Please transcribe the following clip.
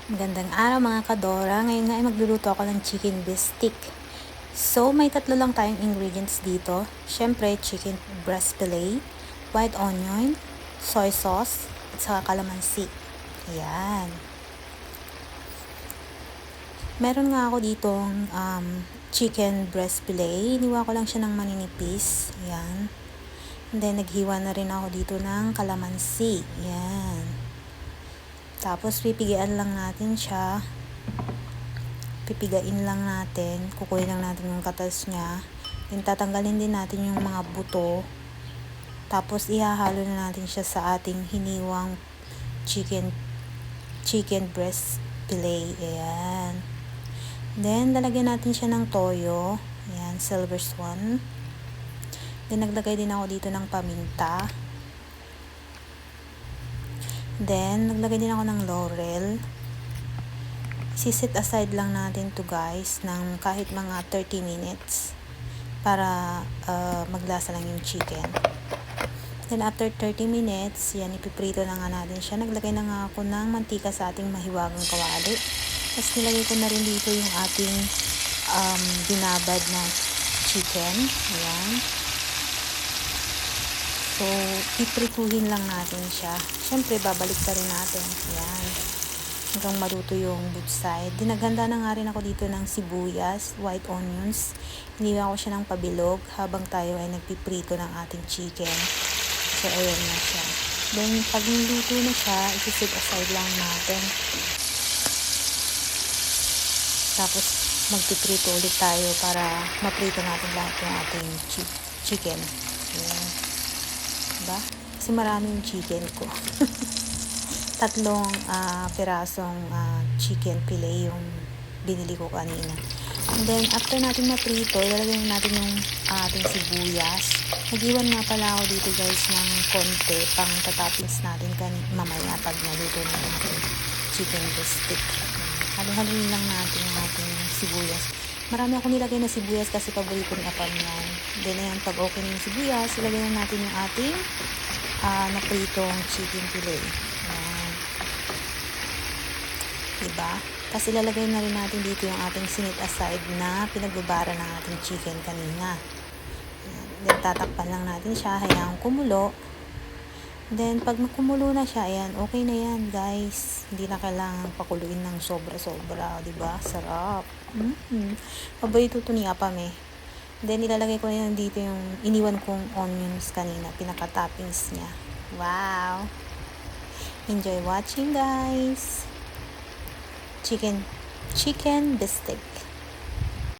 Magandang araw mga kadora. Ngayon nga ay magluluto ako ng chicken bistik. So, may tatlo lang tayong ingredients dito. Siyempre, chicken breast fillet, white onion, soy sauce, at saka calamansi. Ayan. Meron nga ako ditong chicken breast fillet. Hiniwa ko lang siya ng maninipis. Ayan. And then, naghiwa na rin ako dito ng calamansi. Ayan. Tapos, pipigian lang natin siya. Pipigain lang natin. Kukuhin lang natin yung katas niya. Then, tatanggalin din natin yung mga buto. Tapos, ihahalo na natin siya sa ating hiniwang chicken breast fillet. Ayan. Then, lalagyan natin siya ng toyo. Ayan, silver swan. Then, naglagay din ako dito ng paminta. Then, naglagay din ako ng laurel. Sisit aside lang natin to guys ng kahit mga 30 minutes para maglasa lang yung chicken. Then, after 30 minutes, yan, ipiprito na nga natin siya. Naglagay na nga ako ng mantika sa ating mahiwagang kawali. Tapos, nilagay ko na rin dito yung ating binabad na chicken. Ayan. So, iprituhin lang natin siya. Siyempre, babalik pa rin natin. Ayan. Hanggang maluto yung both side. Dinaghanda na nga rin ako dito ng sibuyas, white onions. Hiniwa ko siya ng pabilog habang tayo ay nagpiprito ng ating chicken. So, ayan na siya. Then, pag niluto na siya, isi-set aside lang natin. Tapos, magpiprito ulit tayo para maprito natin lahat yung ating chicken. Ayan. Diba? Kasi marami yung chicken ko. Tatlong pirasong chicken fillet yung binili ko kanina. And then, after natin maprito, ilalagay natin yung ating sibuyas. Nag-iwan nga pala ako dito guys ng konti pang tatoppings natin mamaya pag naluto na yung chicken bistik. Halo-haloin lang natin yung ating sibuyas. Marami akong nilagay na sibuyas kasi paborito ni Apam yan. Then, ayan, pag okay na yung sibuyas, ilagay na natin yung ating napritong chicken fillet. Ayan. Diba? Tapos, ilalagay na rin natin dito yung ating sinit aside na pinagbabara ng ating chicken kanina. Ayan. Then, tatakpan lang natin siya. Hayaan kumulo. Then, pag makumulo na siya, ayan, okay na yan, guys. Hindi na kailangan pakuluin ng sobra-sobra, diba? Sarap. Paborito ito ni Apam eh. Then, ilalagay ko na dito yung iniwan kong onions kanina, pinaka-toppings niya. Wow! Enjoy watching, guys! Chicken bistik.